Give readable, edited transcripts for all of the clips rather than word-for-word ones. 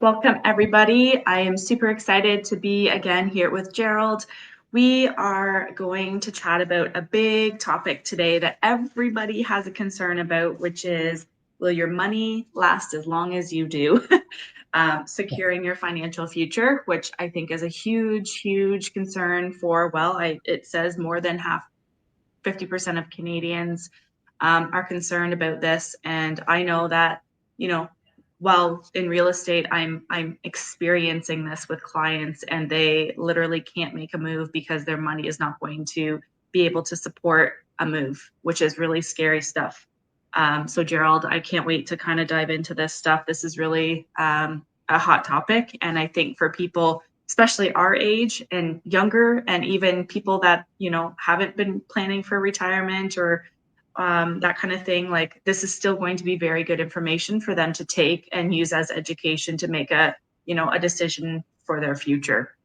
Welcome, everybody. I am super excited to be again here with Gerald. We are going to chat about a big topic today that everybody has a concern about, which is, will your money last as long as you do? Securing your financial future, which I think is a huge, huge concern for, it says more than 50% of Canadians are concerned about this. And I know that, while in real estate, I'm experiencing this with clients, and they literally can't make a move because their money is not going to be able to support a move, which is really scary stuff. So Gerald, I can't wait to kind of dive into this stuff. This is really a hot topic. And I think for people, especially our age and younger, and even people that, haven't been planning for retirement or that kind of thing, like this is still going to be very good information for them to take and use as education to make a decision for their future.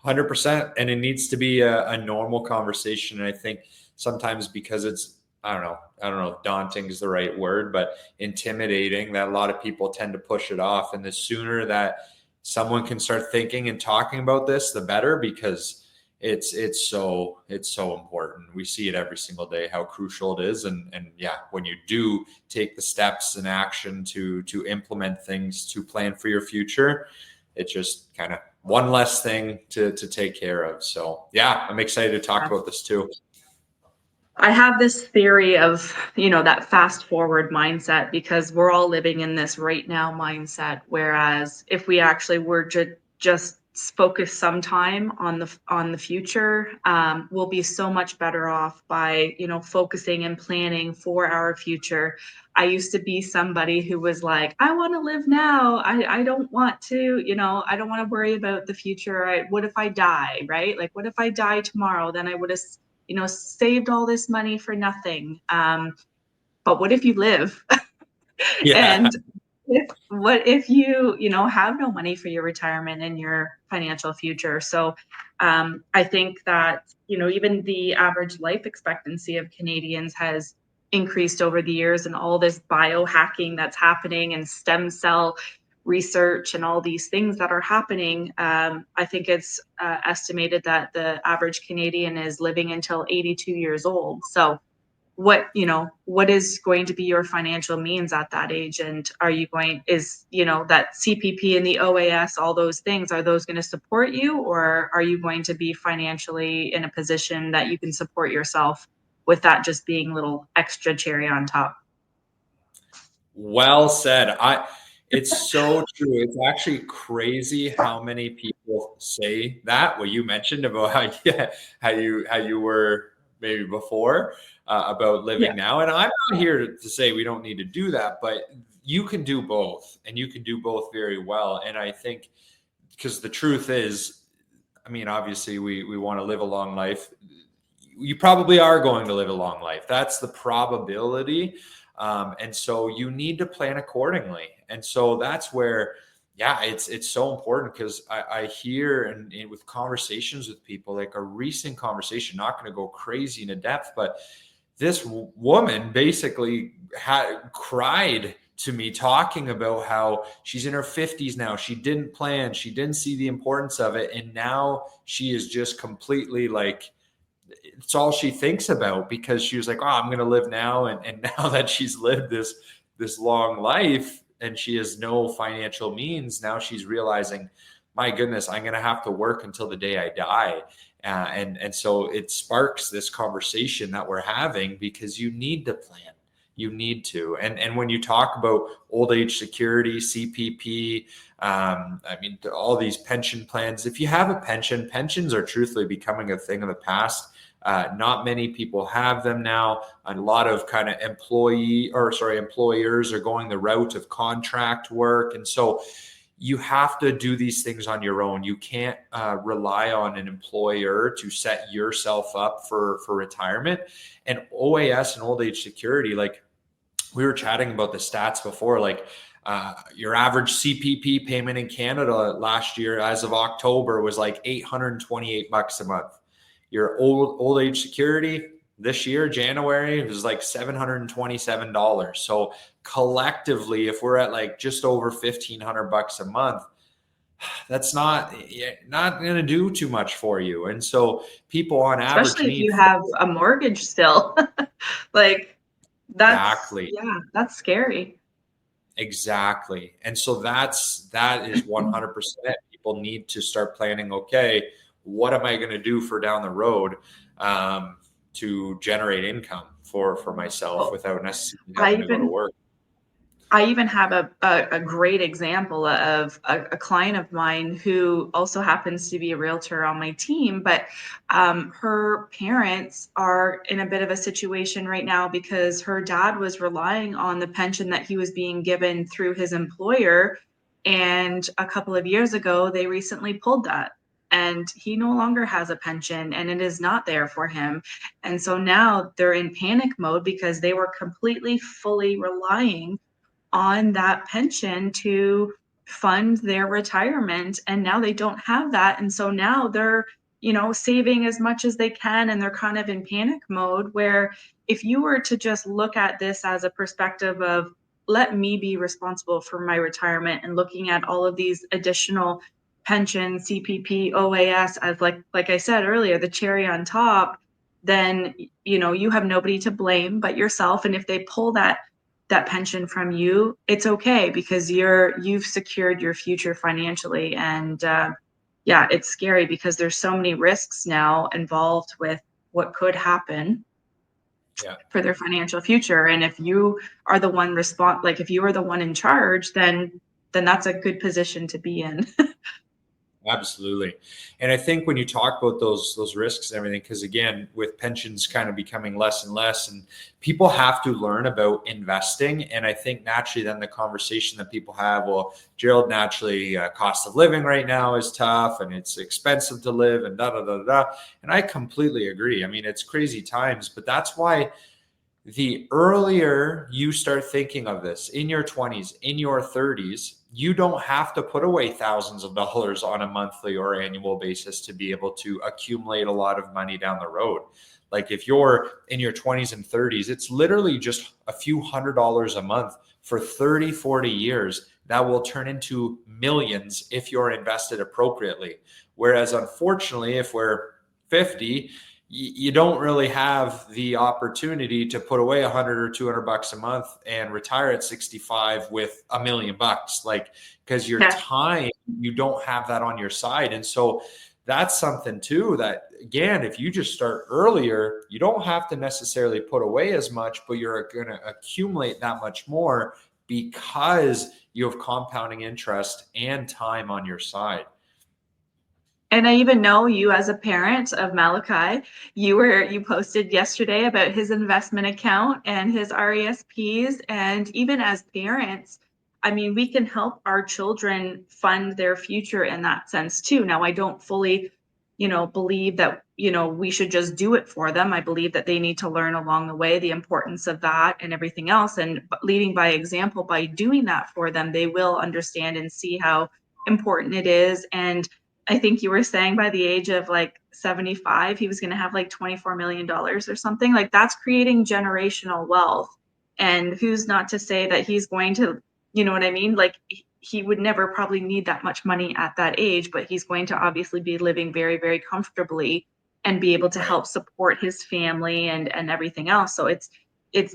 100%. And it needs to be a normal conversation. And I think sometimes because it's, I don't know if daunting is the right word, but intimidating, that a lot of people tend to push it off. And the sooner that someone can start thinking and talking about this, the better, because it's so important. We see it every single day, how crucial it is. And yeah, when you do take the steps and action to implement things, to plan for your future, it's just kind of one less thing to take care of. So yeah, I'm excited to talk about this too. I have this theory of, that fast forward mindset, because we're all living in this right now mindset. Whereas if we actually were to just focus some time on the future, we'll be so much better off by, focusing and planning for our future. I used to be somebody who was like, I want to live now. I don't want to, I don't want to worry about the future. What if I die, right? Like, what if I die tomorrow? Then I would have saved all this money for nothing. But what if you live? Yeah. And what if you have no money for your retirement and your financial future? So I think that, even the average life expectancy of Canadians has increased over the years, and all this biohacking that's happening and stem cell research and all these things that are happening. I think it's estimated that the average Canadian is living until 82 years old. So what is going to be your financial means at that age? And are you that CPP and the OAS, all those things, are those going to support you, or are you going to be financially in a position that you can support yourself with that just being a little extra cherry on top? Well said. It's so true. It's actually crazy how many people say that, what you mentioned about how you were maybe before, about living now. And I'm not here to say we don't need to do that, but you can do both, and you can do both very well. And I think, because the truth is, I mean, obviously we want to live a long life. You probably are going to live a long life. That's the probability. And so you need to plan accordingly. And so that's where, yeah, it's so important, because I hear and with conversations with people, like a recent conversation, not going to go crazy into depth, but this woman basically cried to me, talking about how she's in her 50s now. She didn't plan. She didn't see the importance of it. And now she is just completely like, it's all she thinks about, because she was like, oh, I'm going to live now. And now that she's lived this long life and she has no financial means, now she's realizing, my goodness, I'm going to have to work until the day I die. And so it sparks this conversation that we're having, because you need to plan. You need to. And when you talk about old age security, CPP, all these pension plans, if you have a pension, pensions are truthfully becoming a thing of the past. Not many people have them now. A lot of kind of employers are going the route of contract work. And so you have to do these things on your own. You can't rely on an employer to set yourself up for retirement. And OAS and old age security, like we were chatting about the stats before, like your average CPP payment in Canada last year, as of October, was like $828 a month. Your old age security, This year, January, it was like $727. So collectively, if we're at like just over $1,500 a month, that's not going to do too much for you. And so people on average Especially if need you have a mortgage still. Like exactly. that's scary. Exactly. And so that is 100%. People need to start planning, okay, what am I going to do for down the road to generate income for myself Well, without necessarily I having to go to even work? I even have a great example of a client of mine who also happens to be a realtor on my team, but her parents are in a bit of a situation right now because her dad was relying on the pension that he was being given through his employer. And a couple of years ago, they recently pulled that. And he no longer has a pension and it is not there for him. And so now they're in panic mode because they were completely, fully relying on that pension to fund their retirement, and now they don't have that, and so now they're saving as much as they can, and they're kind of in panic mode. Where if you were to just look at this as a perspective of, let me be responsible for my retirement, and looking at all of these additional pension, CPP, OAS as, like I said earlier, the cherry on top, then you have nobody to blame but yourself. And if they pull that pension from you, it's okay because you've secured your future financially. And yeah, it's scary because there's so many risks now involved with what could happen Yeah. for their financial future. And if you are the one like if you are the one in charge, then that's a good position to be in. Absolutely. And I think when you talk about those risks and everything, because again, with pensions kind of becoming less and less, and people have to learn about investing. And I think naturally then the conversation that people have, well, Gerald, naturally cost of living right now is tough and it's expensive to live and da da da da. And I completely agree. I mean, it's crazy times, but that's why the earlier you start thinking of this in your 20s, in your 30s, you don't have to put away thousands of dollars on a monthly or annual basis to be able to accumulate a lot of money down the road. Like if you're in your 20s and 30s, it's literally just a few $100s a month for 30, 40 years that will turn into millions if you're invested appropriately. Whereas unfortunately, if we're 50, you don't really have the opportunity to put away $100 or $200 a month and retire at 65 with $1 million, like, because your time, you don't have that on your side. And so that's something too, that again, if you just start earlier, you don't have to necessarily put away as much, but you're going to accumulate that much more because you have compounding interest and time on your side. And I even know you as a parent of Malachi, you posted yesterday about his investment account and his RESPs. And even as parents, I mean, we can help our children fund their future in that sense too. Now, I don't fully, believe that, we should just do it for them. I believe that they need to learn along the way the importance of that and everything else. And leading by example, by doing that for them, they will understand and see how important it is. And I think you were saying by the age of like 75, he was going to have like $24 million or something. Like that's creating generational wealth. And who's not to say that he's going to, you know what I mean? Like he would never probably need that much money at that age, but he's going to obviously be living very, very comfortably and be able to help support his family and everything else. So it's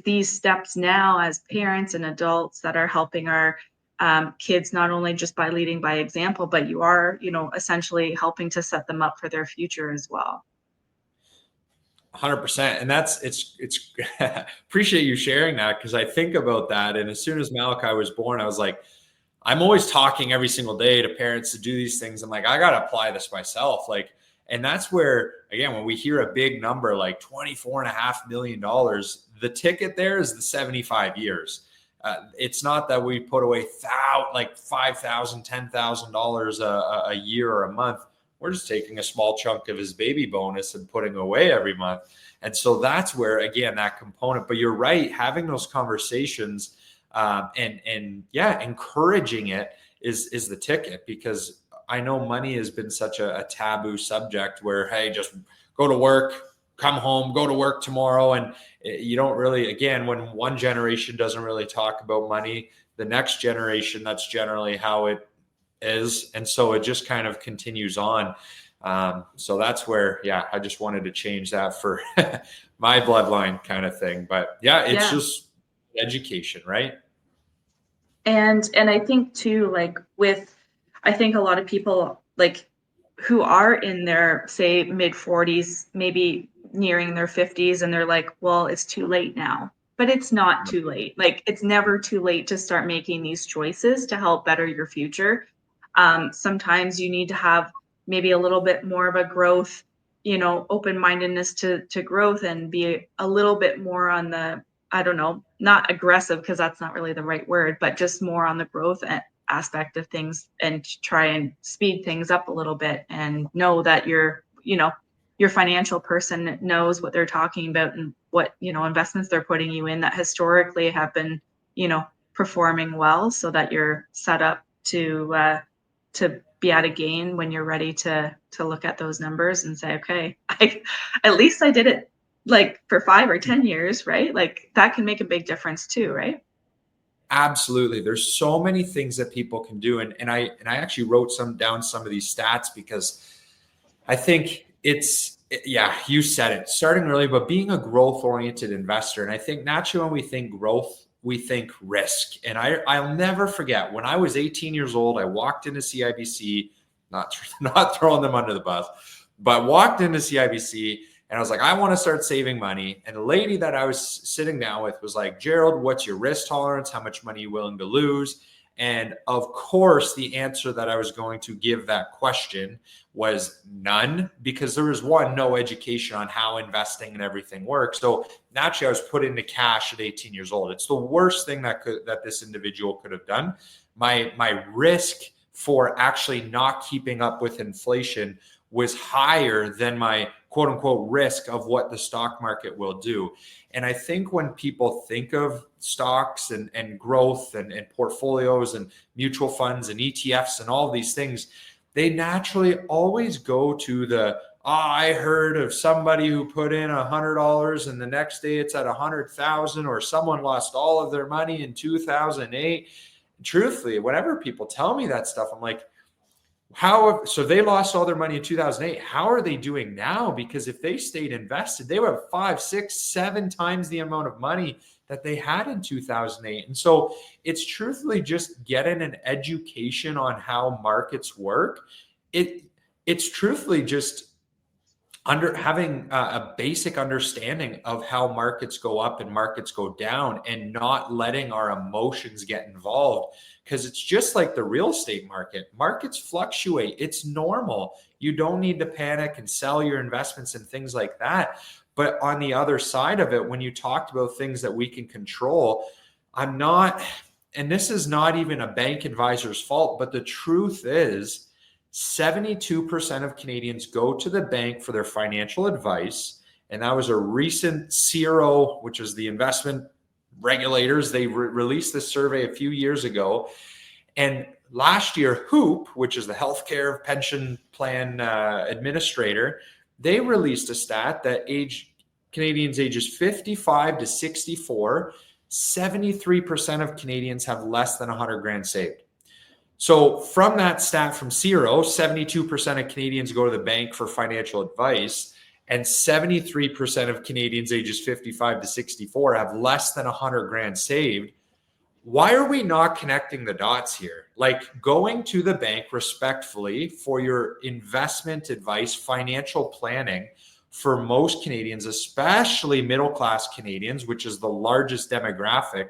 these steps now as parents and adults that are helping our kids, not only just by leading by example, but you are, essentially helping to set them up for their future as well. 100%. And it's appreciate you sharing that, because I think about that. And as soon as Malachi was born, I was like, I'm always talking every single day to parents to do these things. I'm like, I got to apply this myself. Like, and that's where, again, when we hear a big number like $24.5 million, the ticket there is the 75 years. It's not that we put away like $5,000, $10,000 a year or a month. We're just taking a small chunk of his baby bonus and putting away every month. And so that's where, again, that component, but you're right, having those conversations and yeah, encouraging it is the ticket, because I know money has been such a taboo subject where, hey, just go to work, come home, go to work tomorrow. And you don't really, again, when one generation doesn't really talk about money, the next generation, that's generally how it is. And so it just kind of continues on. So that's where, yeah, I just wanted to change that for my bloodline kind of thing. But yeah, it's just education, right? And I think too, like I think a lot of people like who are in their, say, mid 40s, maybe nearing their 50s, and they're like, well, it's too late now. But it's not too late. Like, it's never too late to start making these choices to help better your future. Sometimes you need to have maybe a little bit more of a growth, open-mindedness to growth, and be a little bit more on the, I don't know, not aggressive, because that's not really the right word, but just more on the growth aspect of things, and try and speed things up a little bit, and know that your financial person knows what they're talking about, and what, investments they're putting you in that historically have been, performing well, so that you're set up to be at a gain when you're ready to look at those numbers and say, okay, at least I did it like for 5 or 10 years, right? Like, that can make a big difference too, right? Absolutely. There's so many things that people can do. And I actually wrote down some of these stats, because I think yeah, you said it, starting early, but being a growth oriented investor. And I think naturally when we think growth, we think risk. And I'll never forget when I was 18 years old, I walked into CIBC, not throwing them under the bus, but walked into CIBC, and I was like, I want to start saving money. And the lady that I was sitting down with was like, Gerald, what's your risk tolerance? How much money are you willing to lose? And of course, the answer that I was going to give that question was none, because there was no education on how investing and everything works. So naturally, I was put into cash at 18 years old. It's the worst thing that this individual could have done. My risk for actually not keeping up with inflation was higher than my quote unquote risk of what the stock market will do. And I think when people think of stocks and growth and portfolios and mutual funds and ETFs and all these things, they naturally always go to I heard of somebody who put in $100 and the next day it's at 100,000, or someone lost all of their money in 2008. Truthfully, whenever people tell me that stuff, I'm like, so they lost all their money in 2008. How are they doing now? Because if they stayed invested, they would have 5, 6, 7 times the amount of money that they had in 2008. And so it's truthfully just getting an education on how markets work. It's truthfully just having a basic understanding of how markets go up and markets go down, and not letting our emotions get involved. Because it's just like the real estate market. Markets fluctuate. It's normal. You don't need to panic and sell your investments and things like that. But on the other side of it, when you talked about things that we can control, and this is not even a bank advisor's fault, but the truth is 72% of Canadians go to the bank for their financial advice. And that was a recent CRO, which is the investment regulators. They released this survey a few years ago. And last year, HOOP, which is the Healthcare Pension Plan Administrator, they released a stat that Canadians ages 55 to 64, 73% of Canadians have less than 100 grand saved. So from that stat from CRO, 72% of Canadians go to the bank for financial advice, and 73% of Canadians ages 55 to 64 have less than 100 grand saved. Why are we not connecting the dots here? Like, going to the bank respectfully for your investment advice, financial planning, for most Canadians, especially middle-class Canadians, which is the largest demographic,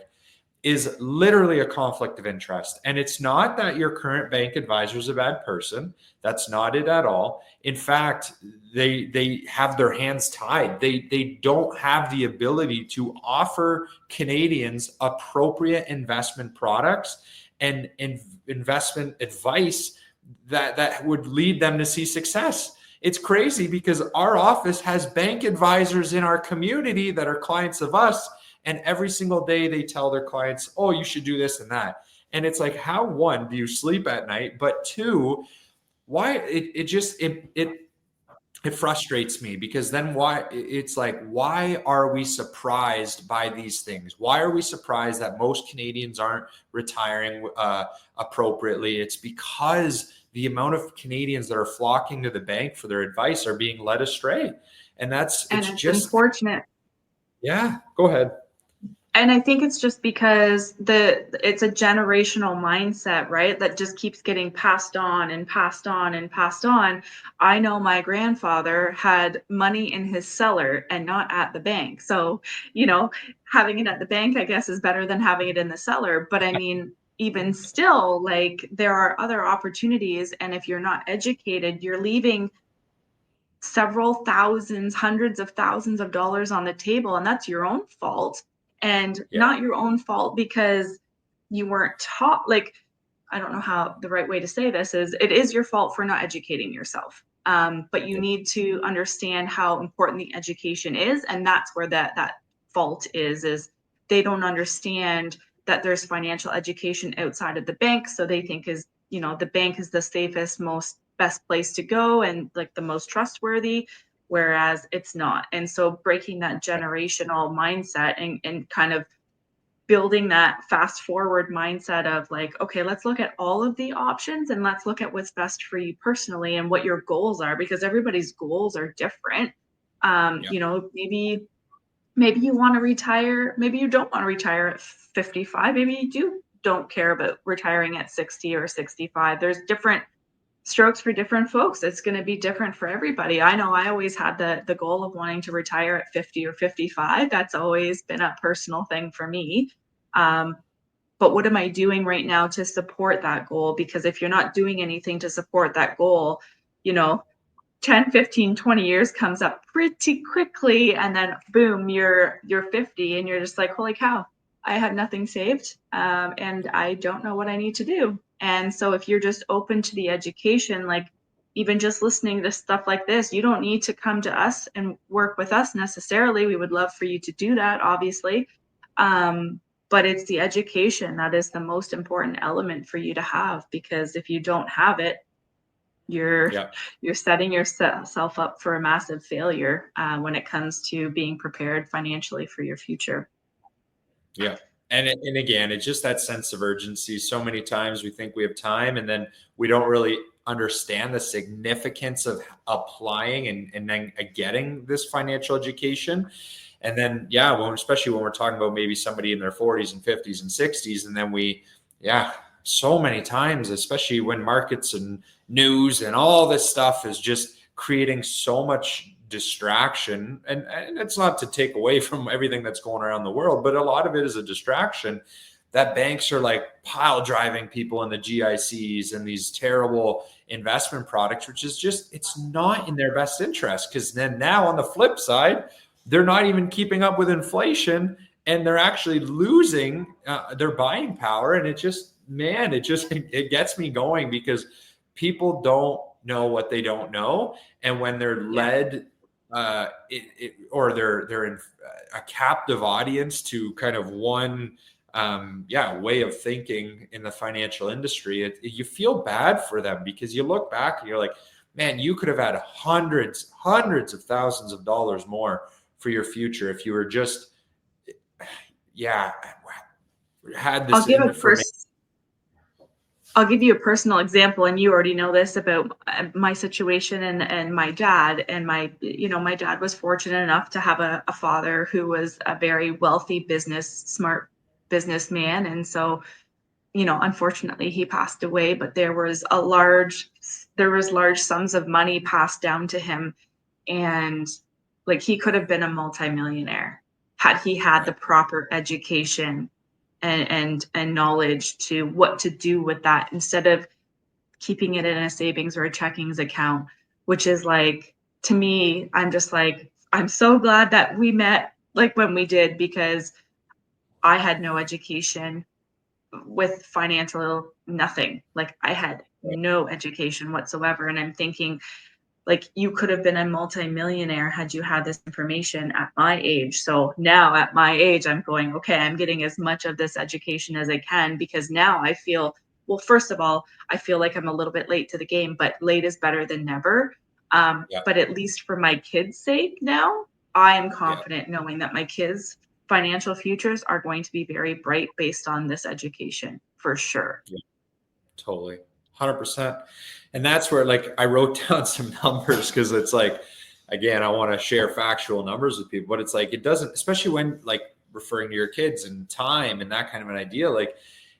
is literally a conflict of interest. And it's not that your current bank advisor is a bad person. That's not it at all. In fact, they have their hands tied. They don't have the ability to offer Canadians appropriate investment products and investment advice that would lead them to see success. It's crazy, because our office has bank advisors in our community that are clients of us, and every single day they tell their clients, oh, you should do this and that. And it's like, how, one, do you sleep at night? But two, why it frustrates me, because then it's like, why are we surprised by these things? Why are we surprised that most Canadians aren't retiring appropriately? It's because the amount of Canadians that are flocking to the bank for their advice are being led astray. And And it's it's just, unfortunate. yeah, go ahead. And I think it's just because it's a generational mindset, right? That just keeps getting passed on and passed on and passed on. I know my grandfather had money in his cellar and not at the bank. So, having it at the bank, I guess, is better than having it in the cellar. But I mean, even still, like, there are other opportunities. And if you're not educated, you're leaving several thousands, hundreds of thousands of dollars on the table, and that's your own fault. And Yeah. not your own fault because you weren't taught. Like, I don't know how the right way to say this is, it is your fault for not educating yourself. But you need to understand how important the education is, and that's where that fault is they don't understand that there's financial education outside of the bank. So they think the bank is the safest, most best place to go and like the most trustworthy, whereas it's not. And so breaking that generational mindset and kind of building that fast forward mindset of like, okay, let's look at all of the options and let's look at what's best for you personally and what your goals are, because everybody's goals are different. Maybe you want to retire, maybe you don't want to retire at 55, maybe you don't care about retiring at 60 or 65. There's different strokes for different folks. It's going to be different for everybody. I know I always had the goal of wanting to retire at 50 or 55. That's always been a personal thing for me. But what am I doing right now to support that goal? Because if you're not doing anything to support that goal, 10, 15, 20 years comes up pretty quickly, and then boom, you're 50 and you're just like, holy cow, I have nothing saved, and I don't know what I need to do. And so if you're just open to the education, like even just listening to stuff like this, you don't need to come to us and work with us necessarily. We would love for you to do that, obviously. But it's the education that is the most important element for you to have, because if you don't have it, you're setting yourself up for a massive failure when it comes to being prepared financially for your future. Yeah. And again, it's just that sense of urgency. So many times we think we have time, and then we don't really understand the significance of applying and then getting this financial education. And then, especially when we're talking about maybe somebody in their 40s and 50s and 60s, and then so many times, especially when markets and news and all this stuff is just creating so much distraction, and it's not to take away from everything that's going around the world, but a lot of it is a distraction, that banks are like pile driving people in the GICs and these terrible investment products, which is just, it's not in their best interest. Because then now on the flip side, they're not even keeping up with inflation, and they're actually losing their buying power. And it gets me going, because people don't know what they don't know. And when they're led or they're in a captive audience to kind of one way of thinking in the financial industry, you feel bad for them, because you look back and you're like, man, you could have had hundreds of thousands of dollars more for your future if you were just had this information. I'll give you a personal example, and you already know this about my situation and my dad. And my dad was fortunate enough to have a father who was a very wealthy smart businessman. And so, unfortunately he passed away, but there was large sums of money passed down to him. And like, he could have been a multimillionaire had he had the proper education and knowledge to what to do with that, instead of keeping it in a savings or a checkings account, which is like, to me, I'm just like, I'm so glad that we met like when we did, because I had no education with financial nothing. Like, I had no education whatsoever. And I'm thinking, like, you could have been a multimillionaire had you had this information at my age. So now at my age, I'm going, okay, I'm getting as much of this education as I can, because now I feel, well, first of all, I feel like I'm a little bit late to the game, but late is better than never. Yeah. But at least for my kids' sake now, I am Yeah. confident knowing that my kids' financial futures are going to be very bright based on this education, for sure. Yeah. Totally. 100%. And that's where, like, I wrote down some numbers because it's like, again, I want to share factual numbers with people, but it's like, it doesn't, especially when like referring to your kids and time and that kind of an idea. Like,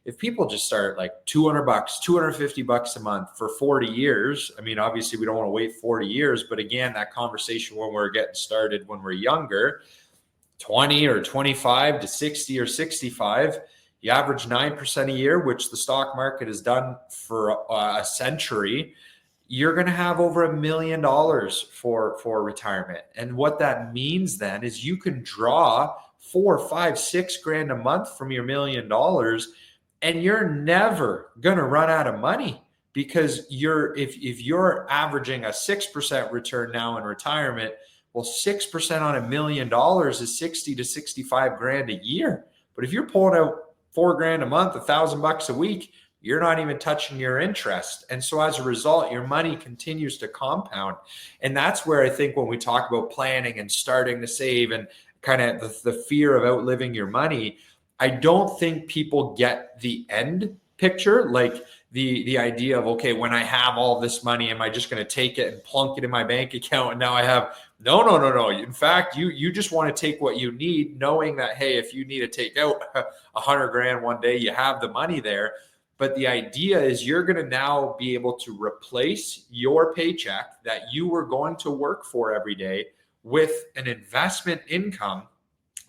if people just start like 200 bucks, 250 bucks a month for 40 years, I mean, obviously we don't want to wait 40 years, but again, that conversation when we're getting started, when we're younger, 20 or 25 to 60 or 65, you average 9% a year, which the stock market has done for a century. You're going to have over $1 million for retirement. And what that means then is you can draw 4, 5, 6 grand a month from your $1 million, and you're never going to run out of money, because if you're averaging a 6% return now in retirement, well, 6% on $1 million is 60 to 65 grand a year. But if you're pulling out 4 grand a month, $1,000 a week, you're not even touching your interest. And so as a result, your money continues to compound. And that's where I think when we talk about planning and starting to save and kind of the fear of outliving your money, I don't think people get the end picture, like the idea of, okay, when I have all this money, am I just going to take it and plunk it in my bank account? And now I have, no. In fact, you just want to take what you need, knowing that, hey, if you need to take out 100 grand one day, you have the money there. But the idea is you're going to now be able to replace your paycheck that you were going to work for every day with an investment income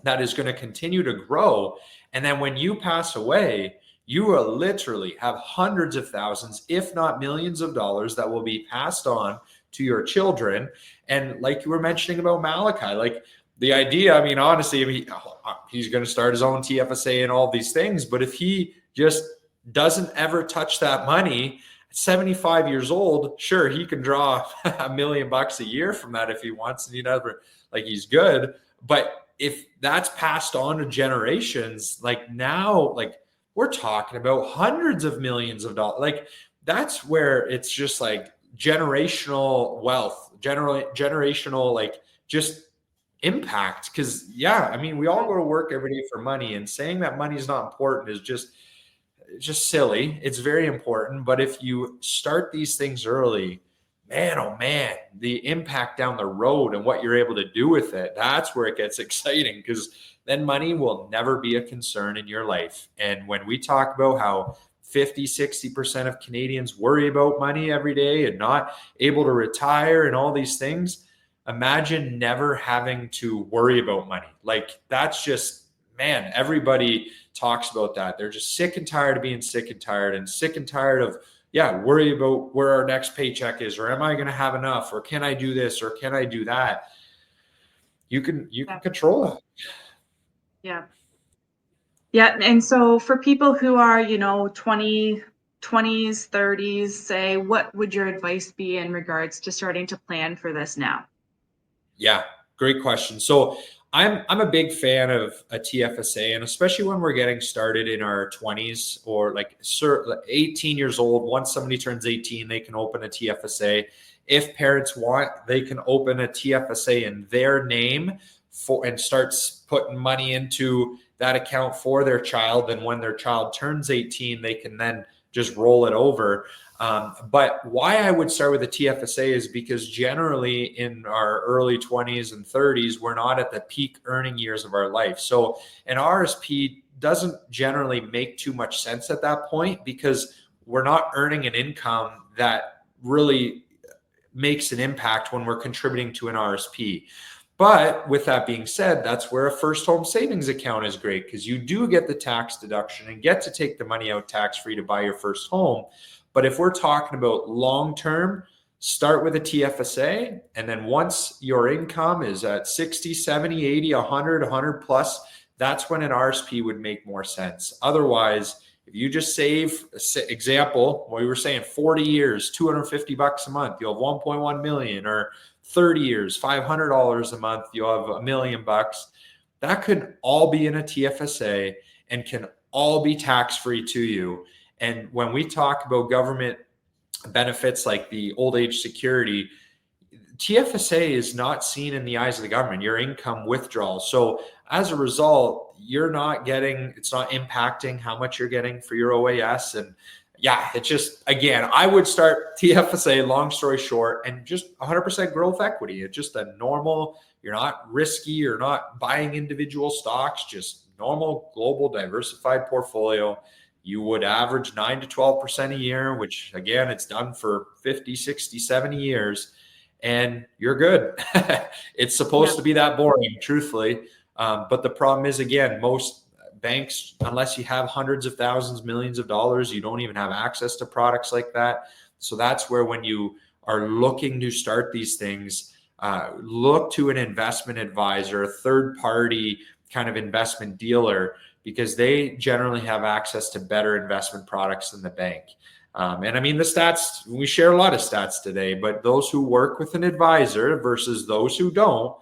that is going to continue to grow. And then when you pass away, you will literally have hundreds of thousands, if not millions of dollars that will be passed on to your children. And like you were mentioning about Malachi, like the idea, I mean, honestly, he's going to start his own TFSA and all these things. But if he just doesn't ever touch that money, 75 years old, sure, he can draw $1 million a year from that if he wants, and he never, like, he's good. But if that's passed on to generations, like now, like we're talking about hundreds of millions of dollars. Like that's where it's just like generational wealth, generational, like just impact. Cause yeah, I mean, we all go to work every day for money, and saying that money is not important is just silly. It's very important. But if you start these things early, man, oh man, the impact down the road and what you're able to do with it, that's where it gets exciting, because then money will never be a concern in your life. And when we talk about how 50, 60% of Canadians worry about money every day and not able to retire and all these things, imagine never having to worry about money. Like that's just, man, everybody talks about that. They're just sick and tired of being sick and tired of, worry about where our next paycheck is, or am I going to have enough, or can I do this, or can I do that? You can control that. Yeah. Yeah. And so for people who are, 20s, 30s, say, what would your advice be in regards to starting to plan for this now? Yeah, great question. So I'm a big fan of a TFSA, and especially when we're getting started in our 20s or like 18 years old. Once somebody turns 18, they can open a TFSA. If parents want, they can open a TFSA in their name and start putting money into that account for their child. And when their child turns 18, they can then just roll it over. But why I would start with a TFSA is because generally in our early 20s and 30s, we're not at the peak earning years of our life. So an RSP doesn't generally make too much sense at that point, because we're not earning an income that really makes an impact when we're contributing to an RSP. But with that being said, that's where a first home savings account is great, because you do get the tax deduction and get to take the money out tax-free to buy your first home. But if we're talking about long-term, start with a TFSA. And then once your income is at 60, 70, 80, 100 plus, that's when an RSP would make more sense. Otherwise, if you just save, example, we were saying 40 years, $250 a month, you'll have 1.1 million, or 30 years, $500 a month, you'll have $1 million. That could all be in a TFSA and can all be tax-free to you. And when we talk about government benefits like the old age security, TFSA is not seen in the eyes of the government, your income withdrawal. So as a result, you're not getting, it's not impacting how much you're getting for your OAS. And yeah, it's just, again, I would start TFSA, long story short, and just 100% growth equity. It's just a normal, you're not risky, you're not buying individual stocks, just normal global diversified portfolio. You would average 9 to 12% a year, which again, it's done for 50, 60, 70 years, and you're good. It's supposed to be that boring, truthfully. But the problem is, again, most banks, unless you have hundreds of thousands, millions of dollars, you don't even have access to products like that. So that's where, when you are looking to start these things, look to an investment advisor, a third party kind of investment dealer, because they generally have access to better investment products than the bank. And I mean, the stats, we share a lot of stats today, but those who work with an advisor versus those who don't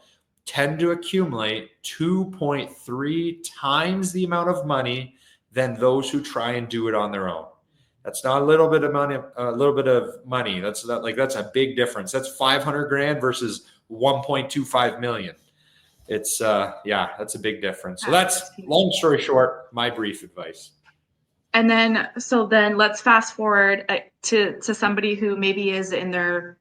tend to accumulate 2.3 times the amount of money than those who try and do it on their own. That's not a little bit of money, That's a big difference. That's 500 grand versus 1.25 million. It's that's a big difference. So that's, long story short, my brief advice. And then, so then let's fast forward to somebody who maybe is in their,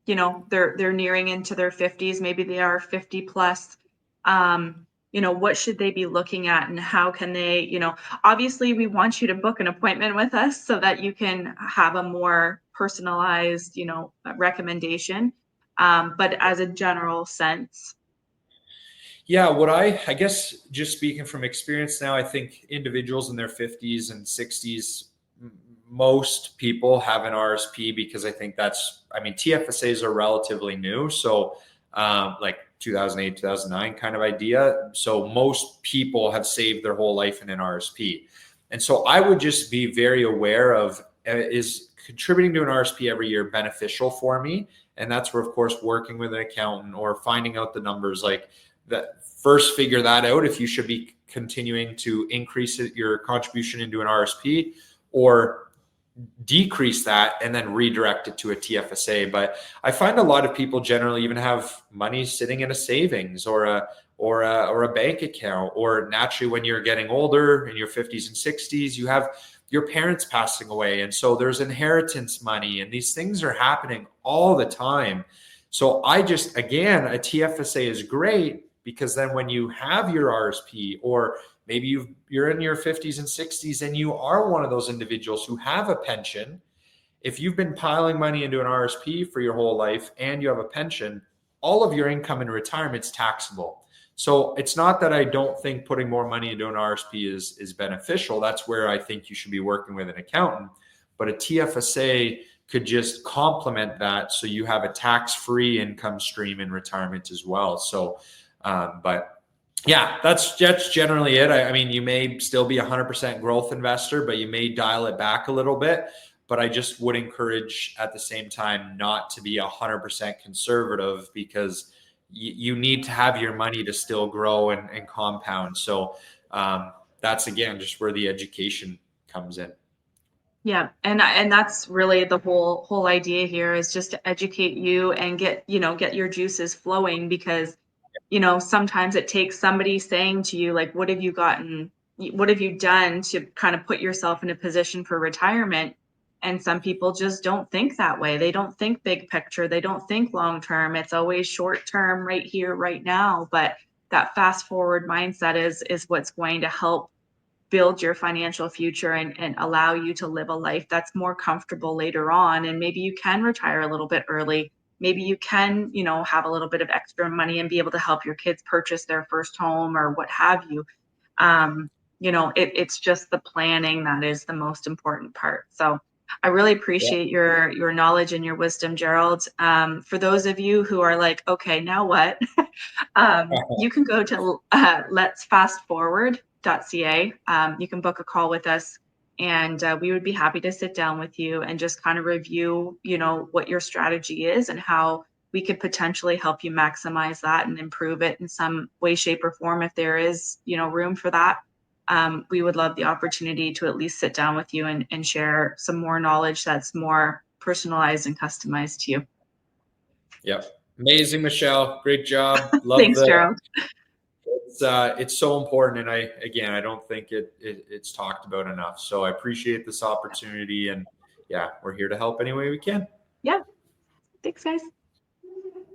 they're nearing into their 50s, maybe they are 50 plus. What should they be looking at, and how can they, obviously we want you to book an appointment with us so that you can have a more personalized, recommendation. But as a general sense. Yeah, what I guess, just speaking from experience now, I think individuals in their 50s and 60s, most people have an RSP, because I think TFSAs are relatively new. So like 2008, 2009 kind of idea. So most people have saved their whole life in an RSP. And so I would just be very aware of, is contributing to an RSP every year beneficial for me? And that's where, of course, working with an accountant or finding out the numbers, like that, first figure that out, if you should be continuing to increase your contribution into an RSP, or decrease that and then redirect it to a TFSA. But I find a lot of people generally even have money sitting in a savings or a bank account, or naturally when you're getting older in your 50s and 60s, you have your parents passing away, and so there's inheritance money, and these things are happening all the time. So a TFSA is great, because then when you have your RSP, or maybe you're in your 50s and 60s and you are one of those individuals who have a pension, if you've been piling money into an RSP for your whole life and you have a pension, all of your income in retirement is taxable. So it's not that I don't think putting more money into an RSP is beneficial. That's where I think you should be working with an accountant. But a TFSA could just complement that, so you have a tax-free income stream in retirement as well. So but yeah, that's generally it. I mean, you may still be 100% growth investor, but you may dial it back a little bit. But I just would encourage at the same time not to be 100% conservative, because you need to have your money to still grow and compound. So that's, again, just where the education comes in. Yeah. And that's really the whole idea here, is just to educate you and get your juices flowing, because sometimes it takes somebody saying to you, like, what have you done to kind of put yourself in a position for retirement? And some people just don't think that way. They don't think big picture. They don't think long term. It's always short term, right here, right now. But that fast forward mindset is what's going to help build your financial future and allow you to live a life that's more comfortable later on. And maybe you can retire a little bit early. Maybe you can, have a little bit of extra money and be able to help your kids purchase their first home or what have you. It's just the planning that is the most important part. So I really appreciate your knowledge and your wisdom, Gerald. For those of you who are like, okay, now what? You can go to letsfastforward.ca. You can book a call with us, and we would be happy to sit down with you and just kind of review, what your strategy is and how we could potentially help you maximize that and improve it in some way, shape, or form. If there is, room for that, we would love the opportunity to at least sit down with you and share some more knowledge that's more personalized and customized to you. Yep. Amazing, Michelle. Great job. Love Thanks, Gerald. it's so important. And I don't think it's talked about enough. So I appreciate this opportunity, and yeah, we're here to help any way we can. Yeah. Thanks, guys.